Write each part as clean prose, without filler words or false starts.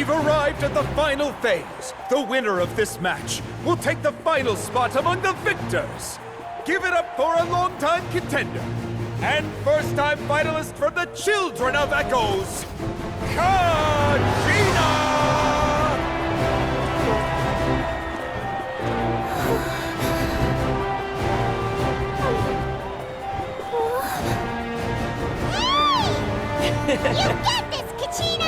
We've arrived at the final phase. The winner of this match will take the final spot among the victors. Give it up for a longtime contender and first-time finalist from the Children of Echoes, Kajina! You get this, Kachina!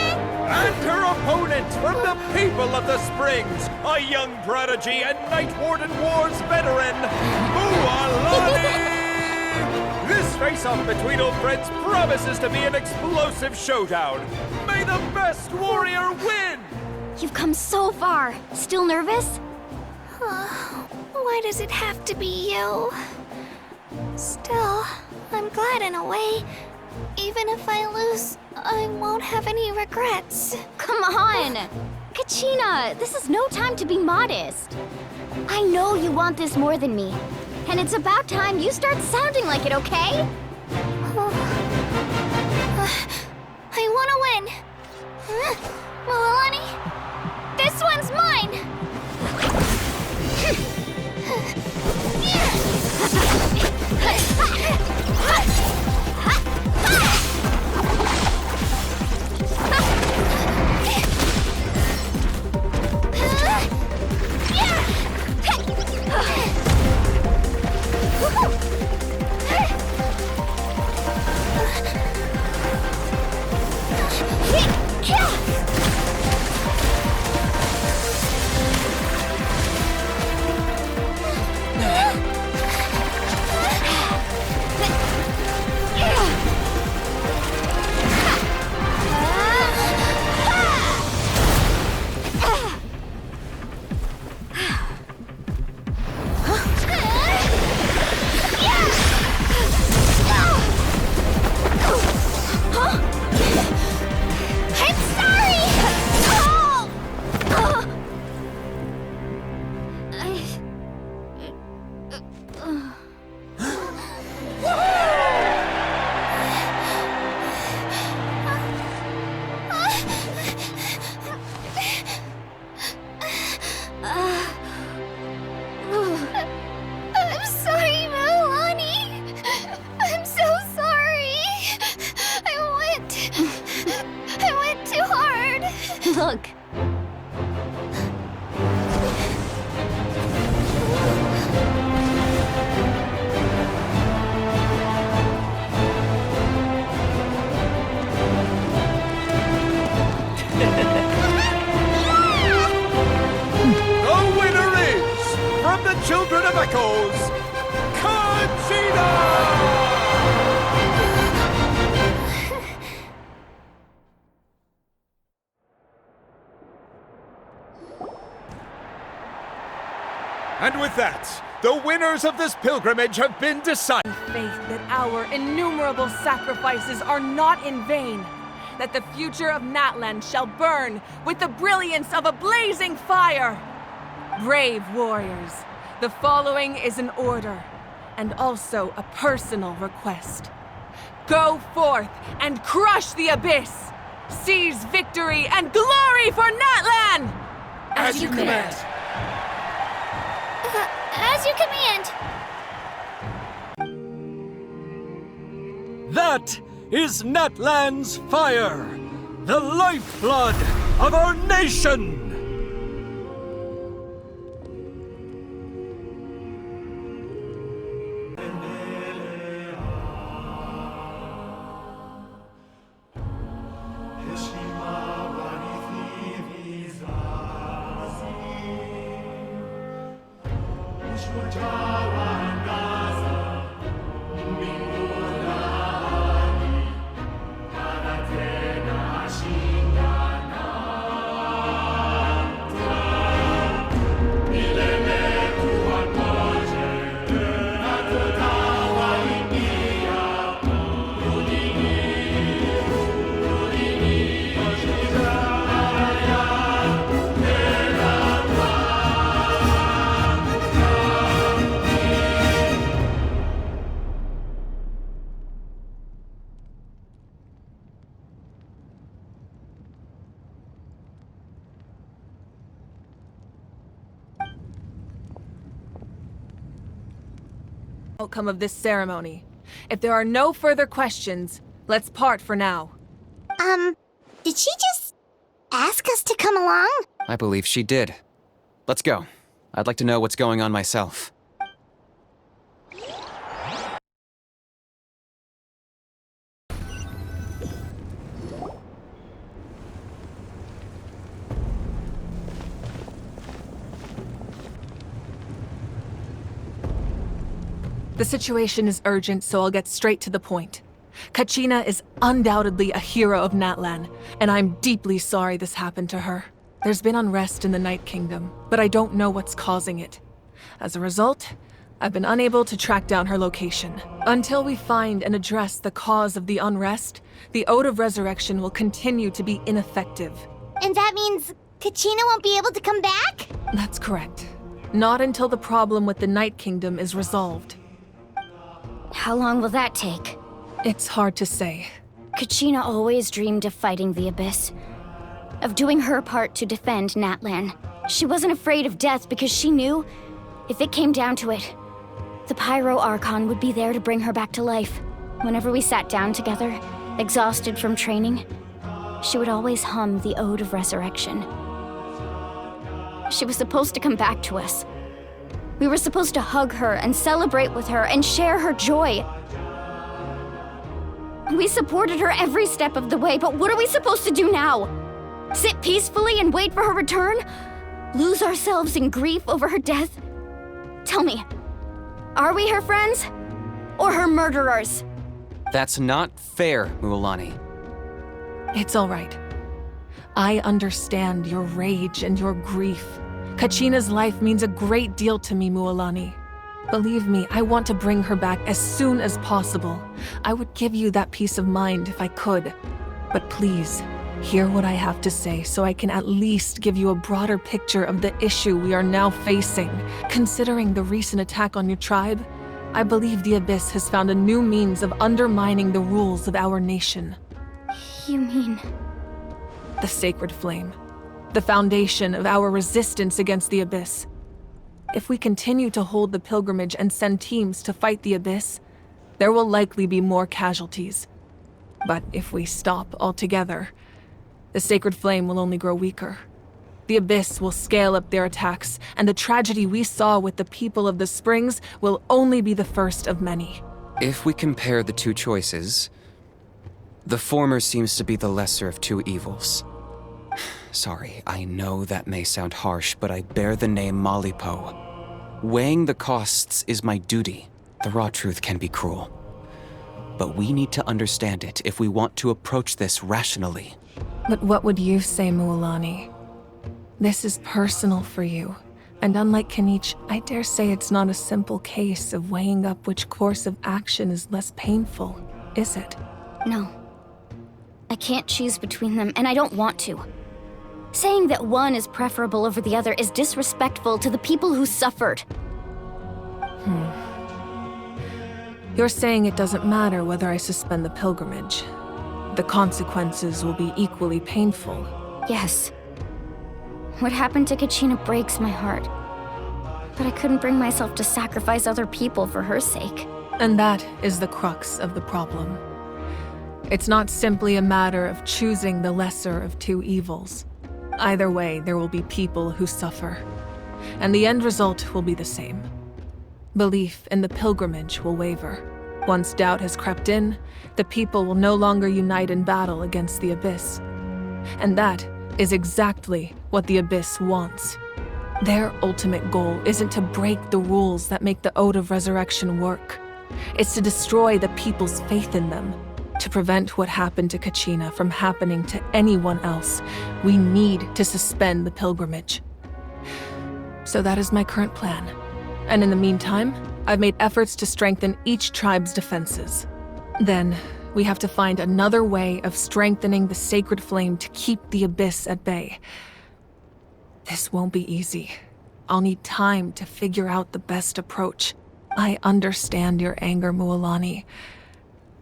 And her opponent from the people of the Springs, a young prodigy and Night Warden Wars veteran, Mualani! This face-off between old friends promises to be an explosive showdown. May the best warrior win! You've come so far. Still nervous? Why does it have to be you? Still, I'm glad in a way. Even if I lose, I won't have any regrets. Come on! Kachina, this is no time to be modest. I know you want this more than me. And it's about time you start sounding like it, okay? I want to win. Mualani, this one's mine! Look. The winner is, from the Children of Echoes, Kajina! And with that, the winners of this pilgrimage have been decided. Faith that our innumerable sacrifices are not in vain, that the future of Natlan shall burn with the brilliance of a blazing fire. Brave warriors, the following is an order, and also a personal request. Go forth and crush the abyss! Seize victory and glory for Natlan! As you command. As you command. That is Natlan's fire, the lifeblood of our nation! outcome of this ceremony. If there are no further questions, let's part for now. Did she just ask us to come along? I believe she did. Let's go. I'd like to know what's going on myself. The situation is urgent, so I'll get straight to the point. Kachina is undoubtedly a hero of Natlan, and I'm deeply sorry this happened to her. There's been unrest in the Night Kingdom, but I don't know what's causing it. As a result, I've been unable to track down her location. Until we find and address the cause of the unrest, the Ode of Resurrection will continue to be ineffective. And that means Kachina won't be able to come back? That's correct. Not until the problem with the Night Kingdom is resolved. How long will that take? It's hard to say. Kachina always dreamed of fighting the Abyss, of doing her part to defend Natlan. She wasn't afraid of death because she knew, if it came down to it, the Pyro Archon would be there to bring her back to life. Whenever we sat down together, exhausted from training, she would always hum the Ode of Resurrection. She was supposed to come back to us. We were supposed to hug her and celebrate with her and share her joy. We supported her every step of the way, but what are we supposed to do now? Sit peacefully and wait for her return? Lose ourselves in grief over her death? Tell me, are we her friends? Or her murderers? That's not fair, Mualani. It's all right. I understand your rage and your grief. Kachina's life means a great deal to me, Mualani. Believe me, I want to bring her back as soon as possible. I would give you that peace of mind if I could. But please, hear what I have to say so I can at least give you a broader picture of the issue we are now facing. Considering the recent attack on your tribe, I believe the Abyss has found a new means of undermining the rules of our nation. You mean... The Sacred Flame. The foundation of our resistance against the Abyss. If we continue to hold the pilgrimage and send teams to fight the Abyss, there will likely be more casualties. But if we stop altogether, the Sacred Flame will only grow weaker. The Abyss will scale up their attacks, and the tragedy we saw with the people of the Springs will only be the first of many. If we compare the two choices, the former seems to be the lesser of two evils. Sorry, I know that may sound harsh, but I bear the name Malipo. Weighing the costs is my duty. The raw truth can be cruel. But we need to understand it if we want to approach this rationally. But what would you say, Mualani? This is personal for you, and unlike Kanich, I dare say it's not a simple case of weighing up which course of action is less painful, is it? No. I can't choose between them, and I don't want to. Saying that one is preferable over the other is disrespectful to the people who suffered. You're saying it doesn't matter whether I suspend the pilgrimage. The consequences will be equally painful. Yes. What happened to Kachina breaks my heart. But I couldn't bring myself to sacrifice other people for her sake. And that is the crux of the problem. It's not simply a matter of choosing the lesser of two evils. Either way, there will be people who suffer. And the end result will be the same. Belief in the pilgrimage will waver. Once doubt has crept in, the people will no longer unite in battle against the Abyss. And that is exactly what the Abyss wants. Their ultimate goal isn't to break the rules that make the Ode of Resurrection work. It's to destroy the people's faith in them. To prevent what happened to Kachina from happening to anyone else, we need to suspend the pilgrimage. So that is my current plan. And in the meantime, I've made efforts to strengthen each tribe's defenses. Then, we have to find another way of strengthening the Sacred Flame to keep the Abyss at bay. This won't be easy. I'll need time to figure out the best approach. I understand your anger, Mualani.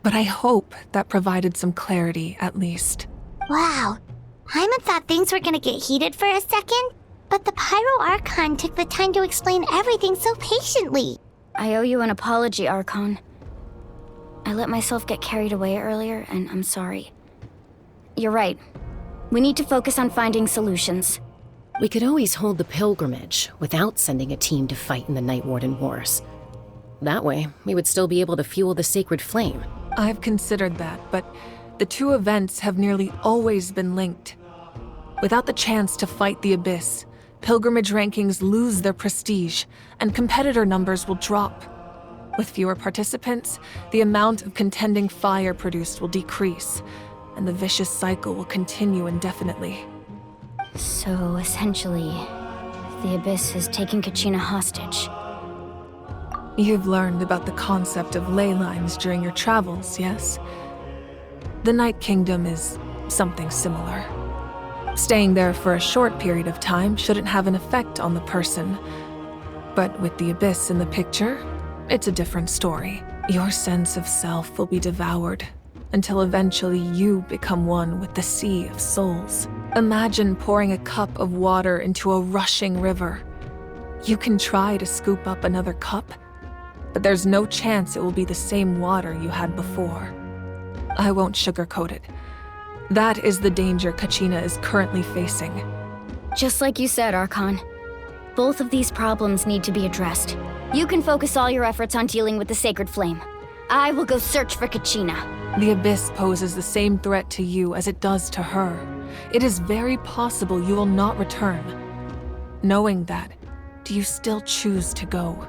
But I hope that provided some clarity, at least. Wow. Hyman thought things were gonna get heated for a second, but the Pyro Archon took the time to explain everything so patiently. I owe you an apology, Archon. I let myself get carried away earlier, and I'm sorry. You're right. We need to focus on finding solutions. We could always hold the pilgrimage without sending a team to fight in the Night Warden Wars. That way, we would still be able to fuel the sacred flame. I've considered that, but the two events have nearly always been linked. Without the chance to fight the Abyss, pilgrimage rankings lose their prestige, and competitor numbers will drop. With fewer participants, the amount of contending fire produced will decrease, and the vicious cycle will continue indefinitely. So, essentially, the Abyss has taken Kachina hostage. You've learned about the concept of ley lines during your travels, yes? The Night Kingdom is something similar. Staying there for a short period of time shouldn't have an effect on the person. But with the Abyss in the picture, it's a different story. Your sense of self will be devoured, until eventually you become one with the Sea of Souls. Imagine pouring a cup of water into a rushing river. You can try to scoop up another cup, but there's no chance it will be the same water you had before. I won't sugarcoat it. That is the danger Kachina is currently facing. Just like you said, Archon. Both of these problems need to be addressed. You can focus all your efforts on dealing with the Sacred Flame. I will go search for Kachina. The Abyss poses the same threat to you as it does to her. It is very possible you will not return. Knowing that, do you still choose to go?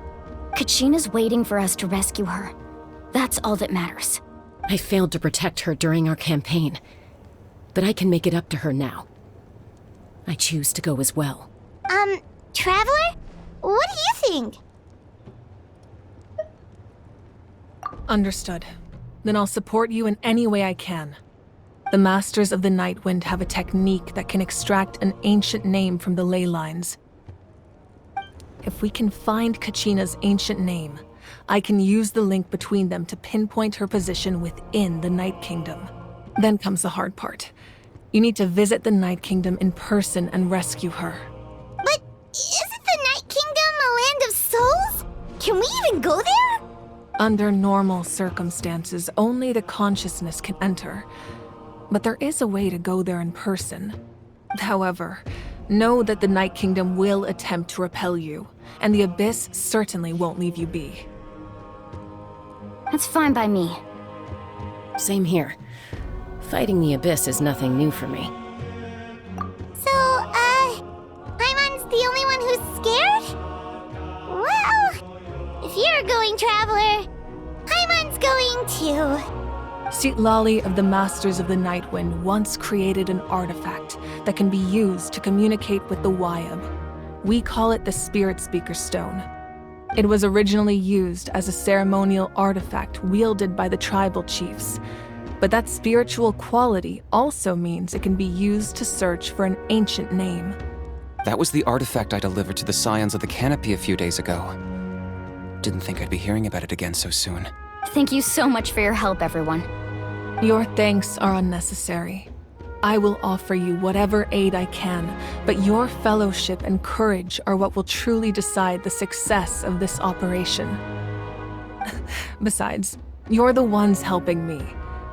Kachina's waiting for us to rescue her. That's all that matters. I failed to protect her during our campaign, but I can make it up to her now. I choose to go as well. Traveler? What do you think? Understood. Then I'll support you in any way I can. The Masters of the Night Wind have a technique that can extract an ancient name from the ley lines. If we can find Kachina's ancient name, I can use the link between them to pinpoint her position within the Night Kingdom. Then comes the hard part. You need to visit the Night Kingdom in person and rescue her. But isn't the Night Kingdom a land of souls? Can we even go there? Under normal circumstances, only the consciousness can enter. But there is a way to go there in person. However, know that the Night Kingdom will attempt to repel you, and the Abyss certainly won't leave you be. That's fine by me. Same here. Fighting the Abyss is nothing new for me. So, Paimon's the only one who's scared? Well, if you're going, Traveler, Paimon's going too. Citlali of the Masters of the Night Wind once created an artifact that can be used to communicate with the Wyab. We call it the Spirit Speaker Stone. It was originally used as a ceremonial artifact wielded by the tribal chiefs, but that spiritual quality also means it can be used to search for an ancient name. That was the artifact I delivered to the Scions of the Canopy a few days ago. Didn't think I'd be hearing about it again so soon. Thank you so much for your help, everyone. Your thanks are unnecessary. I will offer you whatever aid I can, but your fellowship and courage are what will truly decide the success of this operation. Besides, you're the ones helping me.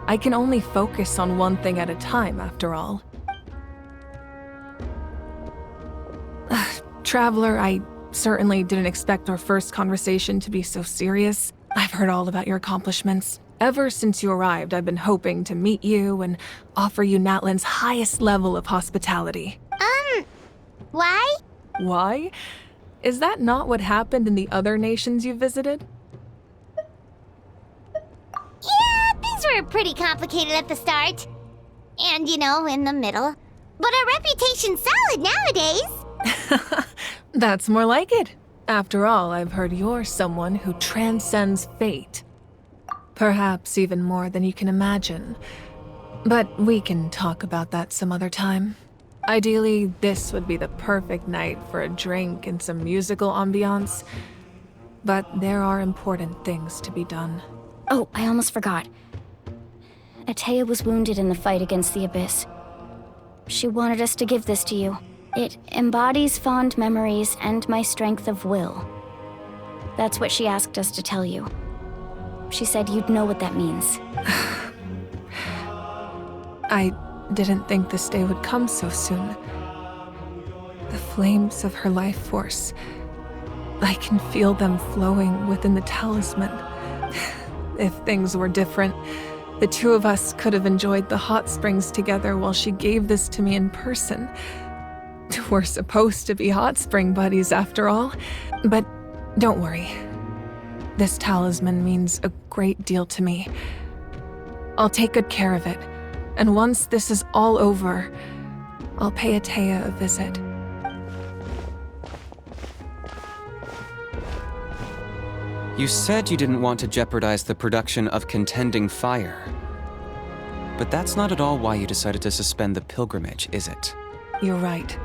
I can only focus on one thing at a time, after all. Traveler, I certainly didn't expect our first conversation to be so serious. I've heard all about your accomplishments. Ever since you arrived, I've been hoping to meet you and offer you Natlan's highest level of hospitality. Why? Why? Is that not what happened in the other nations you visited? Yeah, things were pretty complicated at the start. And, in the middle. But our reputation's solid nowadays. That's more like it. After all, I've heard you're someone who transcends fate. Perhaps even more than you can imagine. But we can talk about that some other time. Ideally, this would be the perfect night for a drink and some musical ambiance. But there are important things to be done. Oh, I almost forgot. Atea was wounded in the fight against the Abyss. She wanted us to give this to you. It embodies fond memories and my strength of will. That's what she asked us to tell you. She said you'd know what that means. I didn't think this day would come so soon. The flames of her life force. I can feel them flowing within the talisman. If things were different, the two of us could have enjoyed the hot springs together while she gave this to me in person. We're supposed to be hot spring buddies after all. But don't worry. This talisman means a great deal to me. I'll take good care of it. And once this is all over, I'll pay Atea a visit. You said you didn't want to jeopardize the production of Contending Fire. But that's not at all why you decided to suspend the pilgrimage, is it? You're right.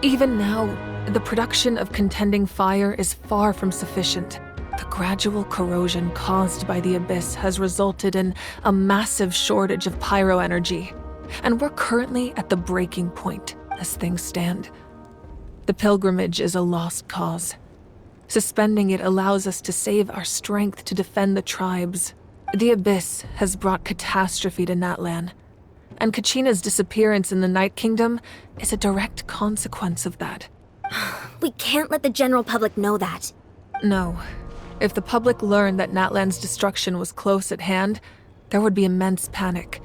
Even now, the production of Contending Fire is far from sufficient. The gradual corrosion caused by the Abyss has resulted in a massive shortage of pyro energy, and we're currently at the breaking point as things stand. The pilgrimage is a lost cause. Suspending it allows us to save our strength to defend the tribes. The Abyss has brought catastrophe to Natlan, and Kachina's disappearance in the Night Kingdom is a direct consequence of that. We can't let the general public know that. No. If the public learned that Natlan's destruction was close at hand, there would be immense panic.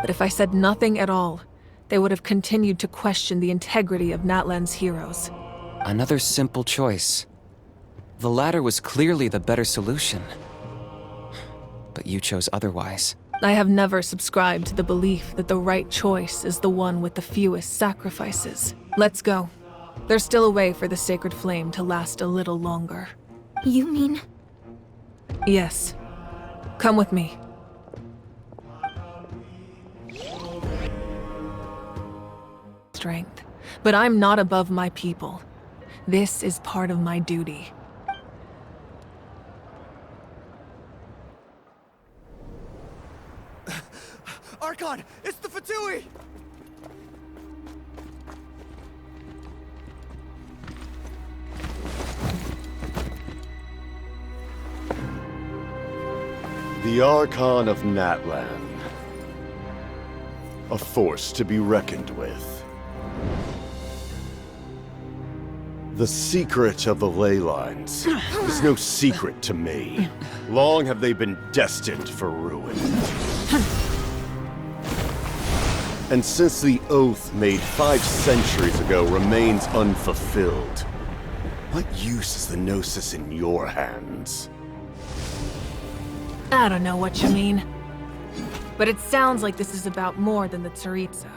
But if I said nothing at all, they would have continued to question the integrity of Natlan's heroes. Another simple choice. The latter was clearly the better solution. But you chose otherwise. I have never subscribed to the belief that the right choice is the one with the fewest sacrifices. Let's go. There's still a way for the sacred flame to last a little longer. You mean? Yes. Come with me. Strength. But I'm not above my people. This is part of my duty. Archon, it's the Fatui! The Archon of Natlan. A force to be reckoned with. The secret of the ley lines is no secret to me. Long have they been destined for ruin. And since the oath made 5 centuries ago remains unfulfilled, what use is the Gnosis in your hands? I don't know what you mean. But it sounds like this is about more than the Tsaritsa.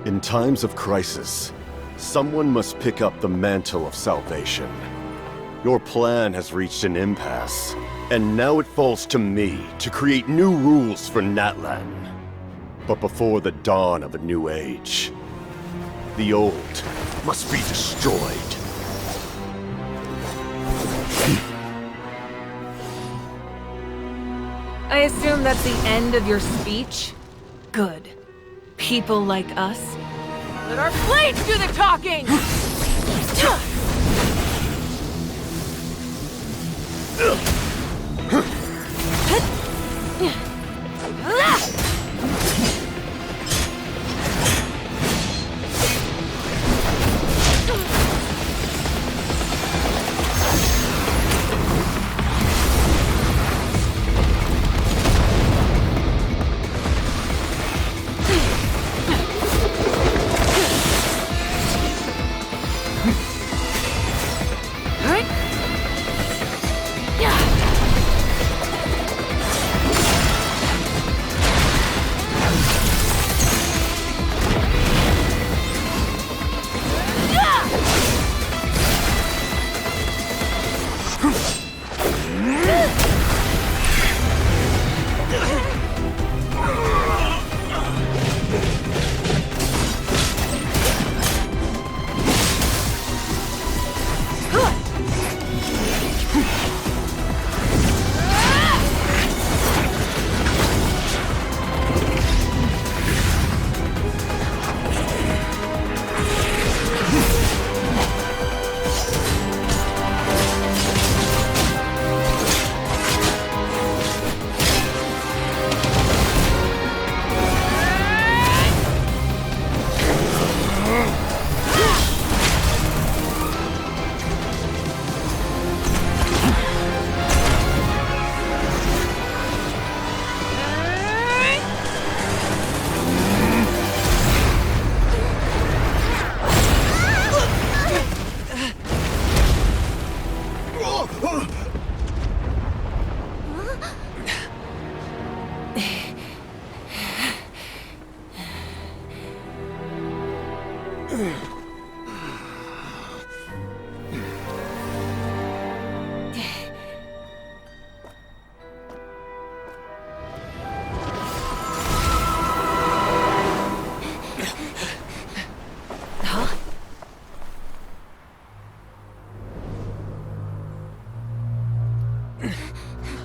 In times of crisis, someone must pick up the mantle of salvation. Your plan has reached an impasse, and now it falls to me to create new rules for Natlan. But before the dawn of a new age, the old must be destroyed. I assume that's the end of your speech? Good. People like us. Let our blades do the talking!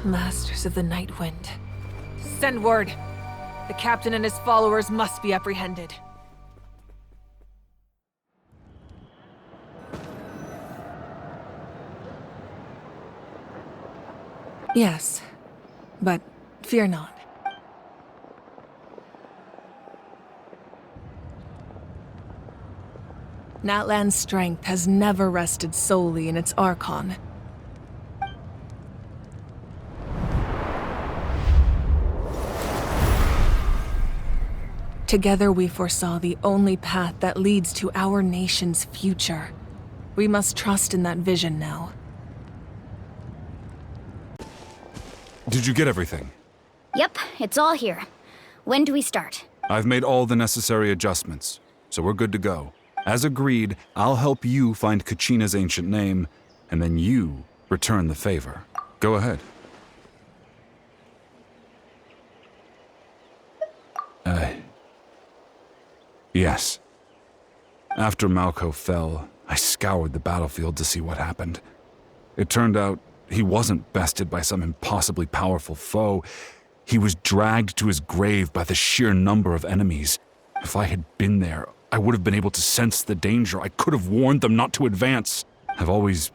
Masters of the Night Wind. Send word. The captain and his followers must be apprehended. Yes, but fear not. Natlan's strength has never rested solely in its Archon. Together we foresaw the only path that leads to our nation's future. We must trust in that vision now. Did you get everything? Yep, it's all here. When do we start? I've made all the necessary adjustments, so we're good to go. As agreed, I'll help you find Kachina's ancient name, and then you return the favor. Go ahead. Yes. After Malko fell, I scoured the battlefield to see what happened. It turned out he wasn't bested by some impossibly powerful foe. He was dragged to his grave by the sheer number of enemies. If I had been there, I would have been able to sense the danger. I could have warned them not to advance. I've always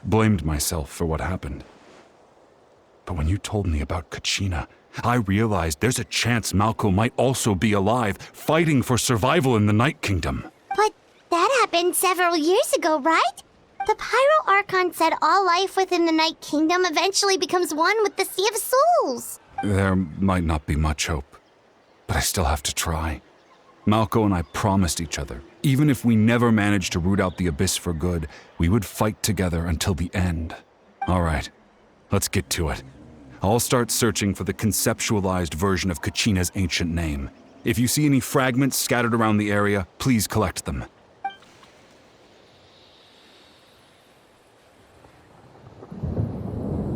blamed myself for what happened. But when you told me about Kachina, I realized there's a chance Malko might also be alive, fighting for survival in the Night Kingdom. But that happened several years ago, right? The Pyro Archon said all life within the Night Kingdom eventually becomes one with the Sea of Souls. There might not be much hope, but I still have to try. Malko and I promised each other, even if we never managed to root out the Abyss for good, we would fight together until the end. All right, let's get to it. I'll start searching for the conceptualized version of Kachina's ancient name. If you see any fragments scattered around the area, please collect them.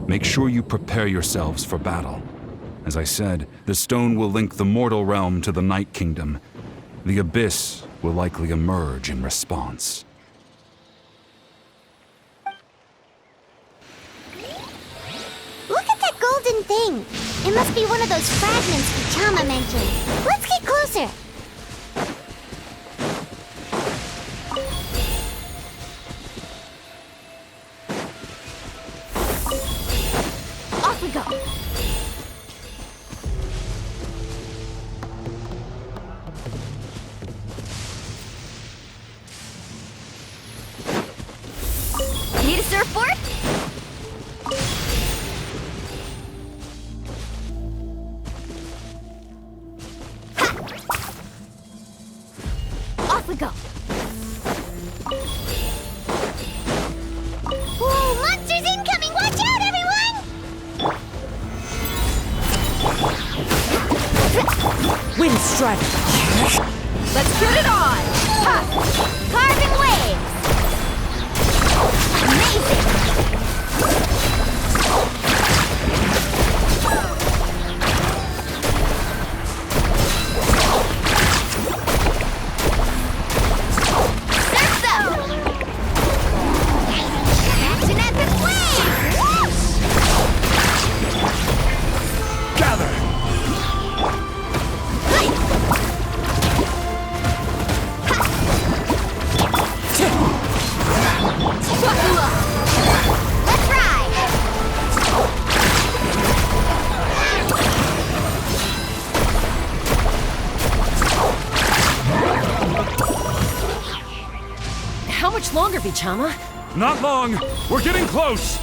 Make sure you prepare yourselves for battle. As I said, the stone will link the mortal realm to the Night Kingdom. The Abyss will likely emerge in response. Look at that golden thing. It must be one of those fragments Kichama mentioned. Let's get closer. Off we go. Need a surfboard? Off we go. Whoa, monsters incoming! Watch out, everyone! Wind strike! Let's put it on! Ha! Carving waves! Amazing! Surf them! Action at the flame! Gather! Let's ride! How much longer, Vichama? Not long! We're getting close!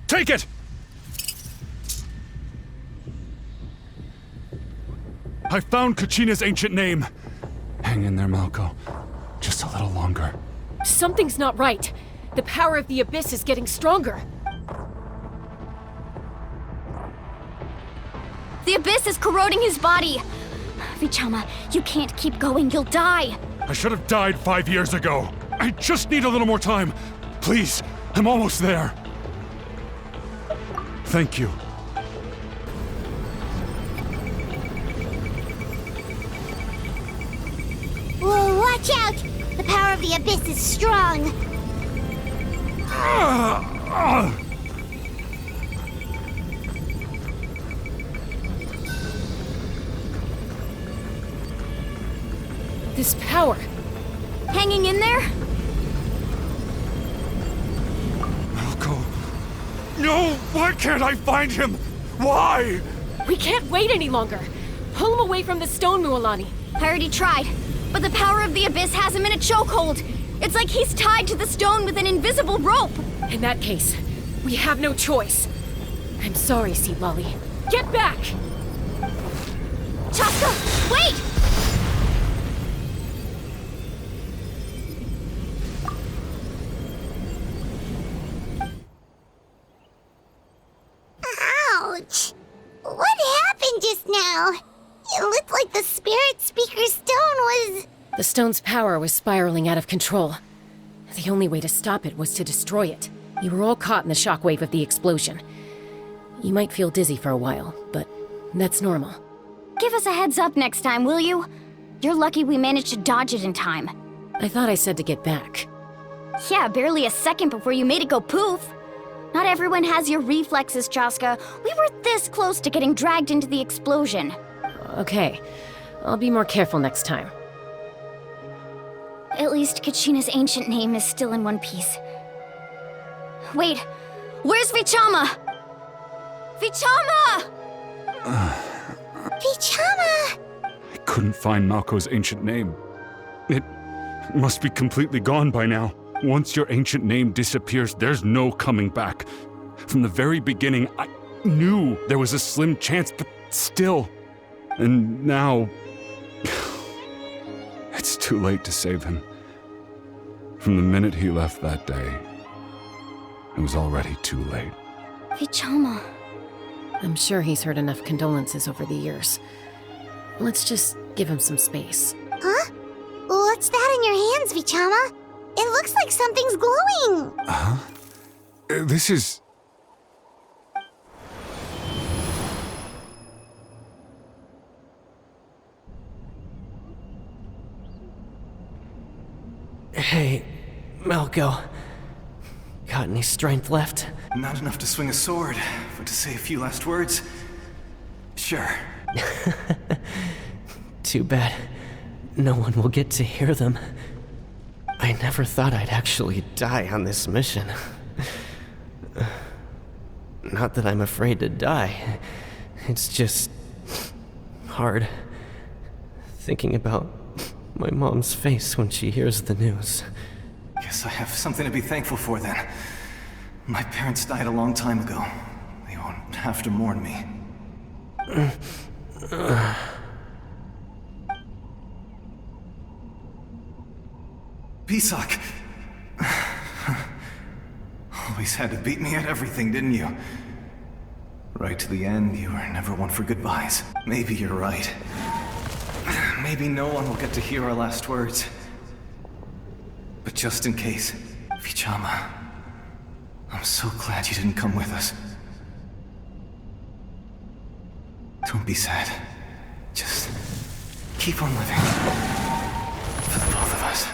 Take it! I found Kachina's ancient name. Hang in there, Malko. Just a little longer. Something's not right. The power of the Abyss is getting stronger. The Abyss is corroding his body. Vichama, you can't keep going. You'll die. I should have died 5 years ago. I just need a little more time. Please, I'm almost there. Thank you. Whoa, watch out! The power of the Abyss is strong. This power. Hanging in there? Malko. No! Why can't I find him? Why? We can't wait any longer. Pull him away from the stone, Mualani. I already tried, but the power of the Abyss has him in a chokehold. It's like he's tied to the stone with an invisible rope. In that case, we have no choice. I'm sorry, Sea Lolly. Get back! Chaska, wait! Ouch! What happened just now? It looked like the Spirit Speaker's stone was... The stone's power was spiraling out of control. The only way to stop it was to destroy it. You were all caught in the shockwave of the explosion. You might feel dizzy for a while, but that's normal. Give us a heads up next time, will you? You're lucky we managed to dodge it in time. I thought I said to get back. Yeah, barely a second before you made it go poof. Not everyone has your reflexes, Chaska. We were this close to getting dragged into the explosion. Okay, I'll be more careful next time. At least Kachina's ancient name is still in one piece. Wait, where's Vichama? Vichama! Vichama! I couldn't find Malko's ancient name. It must be completely gone by now. Once your ancient name disappears, there's no coming back. From the very beginning, I knew there was a slim chance, but still. And now... it's too late to save him. From the minute he left that day, it was already too late. Vichama. I'm sure he's heard enough condolences over the years. Let's just give him some space. Huh? What's that in your hands, Vichama? It looks like something's glowing! Huh? This is... Hey, Malko. Got any strength left? Not enough to swing a sword, but to say a few last words? Sure. Too bad. No one will get to hear them. I never thought I'd actually die on this mission. Not that I'm afraid to die. It's just... hard. Thinking about my mom's face when she hears the news. Guess I have something to be thankful for then. My parents died a long time ago. They won't have to mourn me. Pisak! Always had to beat me at everything, didn't you? Right to the end, you were never one for goodbyes. Maybe you're right. Maybe no one will get to hear our last words. But just in case, Vichama, I'm so glad you didn't come with us. Don't be sad. Just keep on living. For the both of us.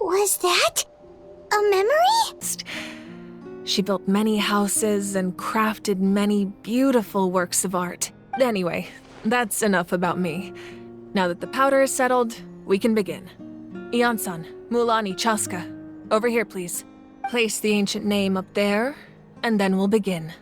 Was that a memory? She built many houses and crafted many beautiful works of art. Anyway, that's enough about me. Now that the powder is settled, we can begin. Ian-san, Mualani, Chaska, over here please. Place the ancient name up there, and then we'll begin.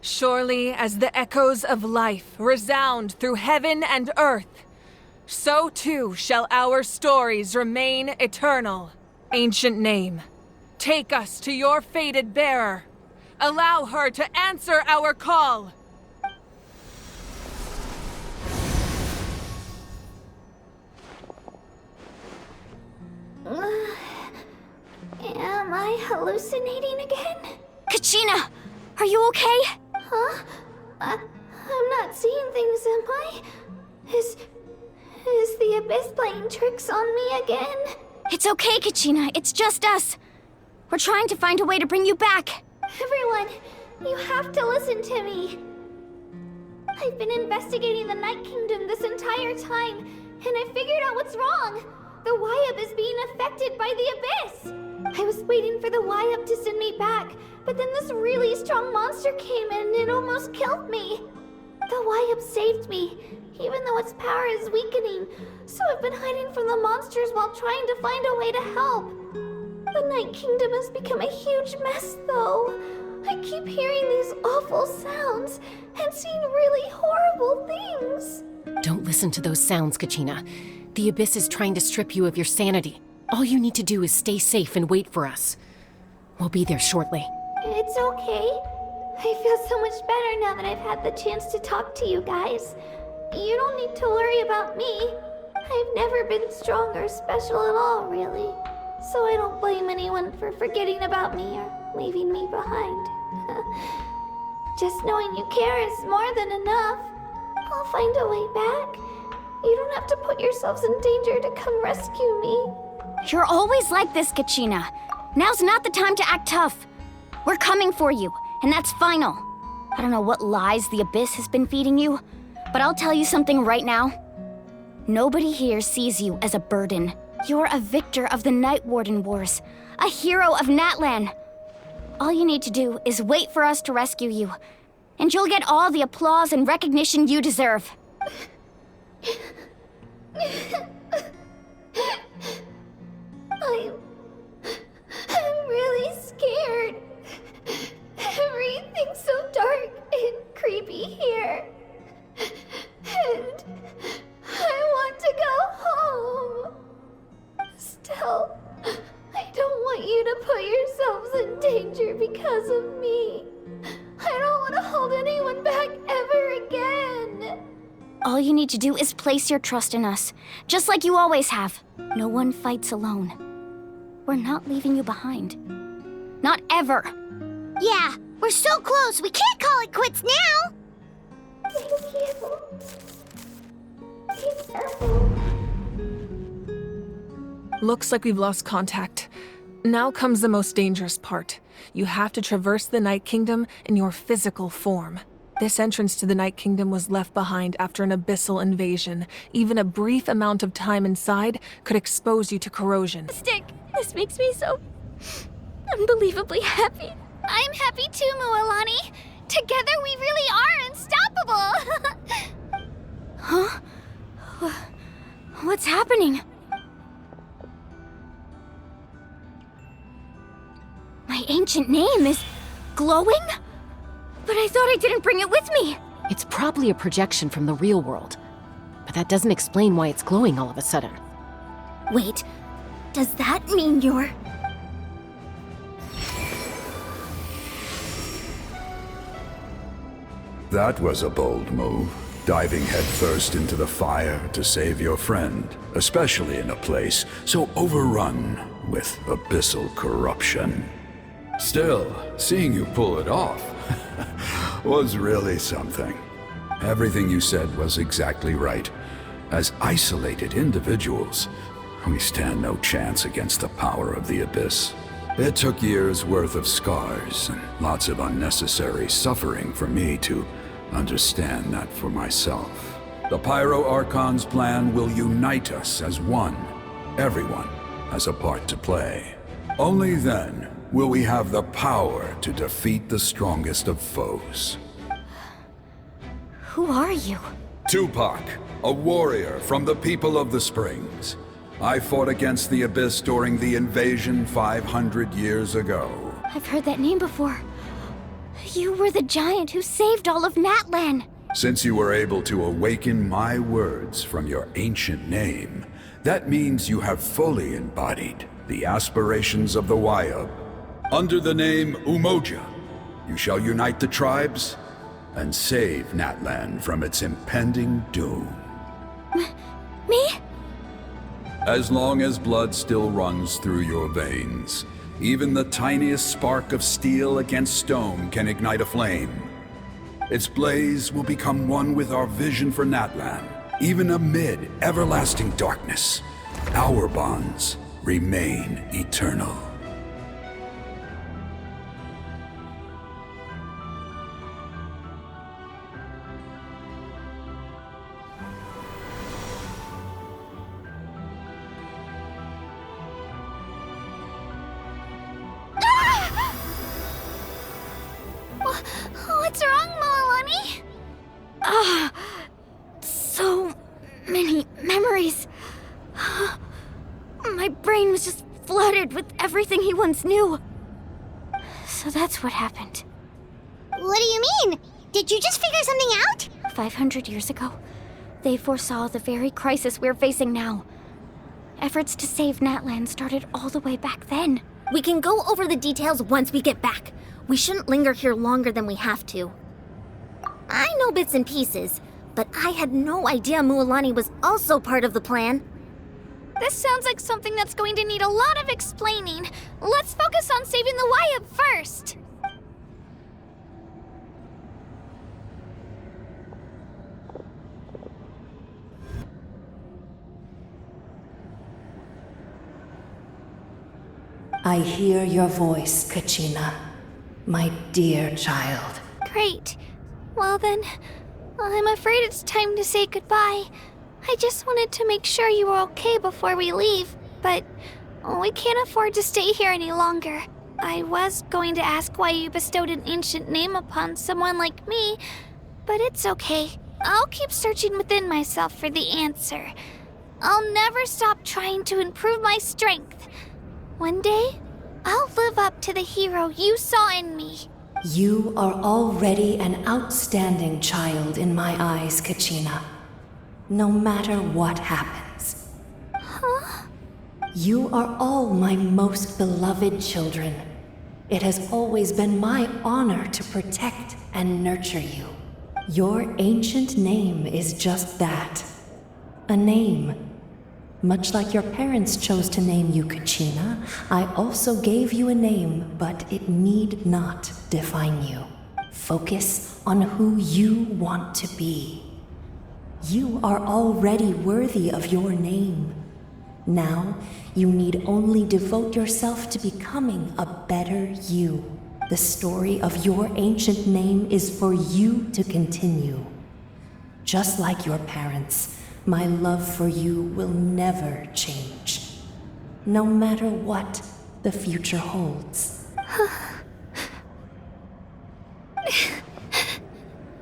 Surely as the echoes of life resound through heaven and earth, so too shall our stories remain eternal. Ancient name, take us to your fated bearer. Allow her to answer our call. Am I hallucinating again? Kachina, are you okay? Huh? I'm not seeing things, am I? Is the Abyss playing tricks on me again? It's okay, Kachina. It's just us. We're trying to find a way to bring you back. Everyone, you have to listen to me. I've been investigating the Night Kingdom this entire time, and I figured out what's wrong. The Wyab is being affected by the Abyss. I was waiting for the Wyab to send me back, but then this really strong monster came in and it almost killed me. The Wyab saved me, even though its power is weakening, so I've been hiding from the monsters while trying to find a way to help. The Night Kingdom has become a huge mess, though. I keep hearing these awful sounds and seeing really horrible things. Don't listen to those sounds, Kachina. The Abyss is trying to strip you of your sanity. All you need to do is stay safe and wait for us. We'll be there shortly. It's okay. I feel so much better now that I've had the chance to talk to you guys. You don't need to worry about me. I've never been strong or special at all, really. So I don't blame anyone for forgetting about me or leaving me behind. Just knowing you care is more than enough. I'll find a way back. You don't have to put yourselves in danger to come rescue me. You're always like this, Kachina. Now's not the time to act tough. We're coming for you, and that's final. I don't know what lies the Abyss has been feeding you, but I'll tell you something right now. Nobody here sees you as a burden. You're a victor of the Night Warden Wars, a hero of Natlan. All you need to do is wait for us to rescue you, and you'll get all the applause and recognition you deserve. I'm really scared. Everything's so dark and creepy here. And I want to go home. Still, I don't want you to put yourselves in danger because of me. I don't want to hold anyone back ever again. All you need to do is place your trust in us, just like you always have. No one fights alone. We're not leaving you behind. Not ever. Yeah, we're so close, we can't call it quits now! Thank you. Be careful. Looks like we've lost contact. Now comes the most dangerous part. You have to traverse the Night Kingdom in your physical form. This entrance to the Night Kingdom was left behind after an abyssal invasion. Even a brief amount of time inside could expose you to corrosion. Stick, this makes me so unbelievably happy. I'm happy too, Mualani. Together we really are unstoppable. Huh? What's happening? My ancient name is glowing? But I thought I didn't bring it with me! It's probably a projection from the real world. But that doesn't explain why it's glowing all of a sudden. Wait, does that mean you're... That was a bold move, diving headfirst into the fire to save your friend, especially in a place so overrun with abyssal corruption. Still, seeing you pull it off was really something. Everything you said was exactly right. As isolated individuals, we stand no chance against the power of the Abyss. It took years' worth of scars and lots of unnecessary suffering for me to understand that for myself. The Pyro Archon's plan will unite us as one. Everyone has a part to play. Only then will we have the power to defeat the strongest of foes. Who are you? Tupac, a warrior from the people of the Springs. I fought against the Abyss during the invasion 500 years ago. I've heard that name before. You were the giant who saved all of Natlan. Since you were able to awaken my words from your ancient name, that means you have fully embodied the aspirations of the Wayub. Under the name Umoja, you shall unite the tribes and save Natlan from its impending doom. Me? As long as blood still runs through your veins, even the tiniest spark of steel against stone can ignite a flame. Its blaze will become one with our vision for Natlan. Even amid everlasting darkness, our bonds remain eternal. What's wrong, Moalani? So many memories. My brain was just flooded with everything he once knew. So that's what happened. What do you mean? Did you just figure something out? 500 years ago, they foresaw the very crisis we're facing now. Efforts to save Natlan started all the way back then. We can go over the details once we get back. We shouldn't linger here longer than we have to. I know bits and pieces, but I had no idea Mualani was also part of the plan. This sounds like something that's going to need a lot of explaining. Let's focus on saving the Wayub first. I hear your voice, Kachina, my dear child. Great. Well then, I'm afraid it's time to say goodbye. I just wanted to make sure you were okay before we leave, but we can't afford to stay here any longer. I was going to ask why you bestowed an ancient name upon someone like me, but it's okay. I'll keep searching within myself for the answer. I'll never stop trying to improve my strength. One day, I'll live up to the hero you saw in me. You are already an outstanding child in my eyes, Kachina. No matter what happens. Huh? You are all my most beloved children. It has always been my honor to protect and nurture you. Your ancient name is just that. A name. Much like your parents chose to name you Kachina, I also gave you a name, but it need not define you. Focus on who you want to be. You are already worthy of your name. Now, you need only devote yourself to becoming a better you. The story of your ancient name is for you to continue. Just like your parents, my love for you will never change. No matter what the future holds.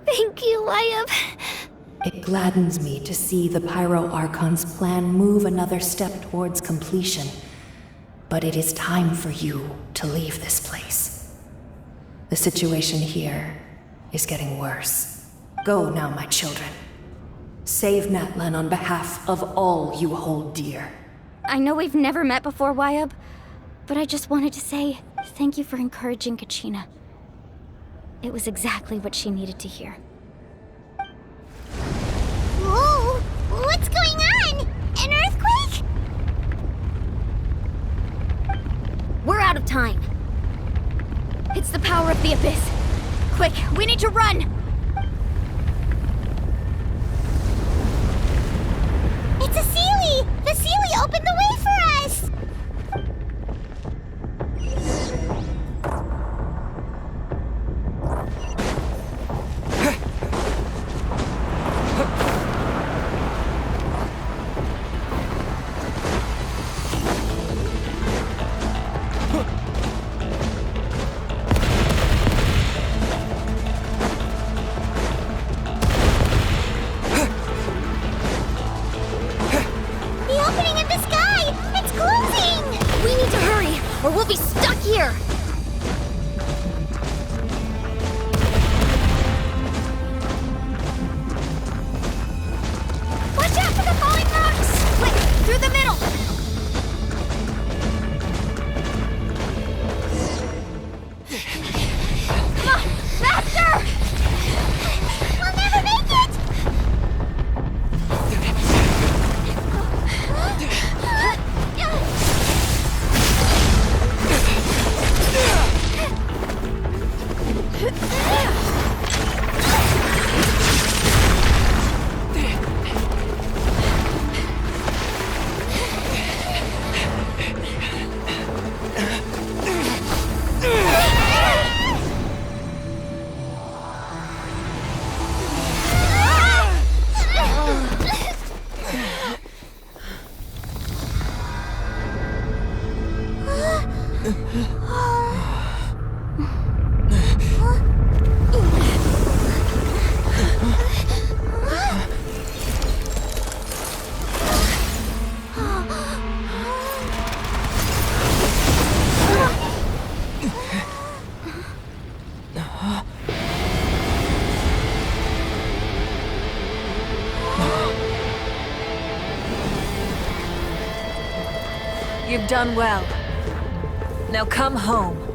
Thank you, Wayub. It gladdens me to see the Pyro Archon's plan move another step towards completion. But it is time for you to leave this place. The situation here is getting worse. Go now, my children. Save Natlan on behalf of all you hold dear. I know we've never met before, Wayub, but I just wanted to say thank you for encouraging Kachina. It was exactly what she needed to hear. Whoa! What's going on? An earthquake? We're out of time. It's the power of the Abyss. Quick, we need to run! It's a Seelie! The Seelie opened the way for us! Or we'll be stuck here! You've done well. Now come home.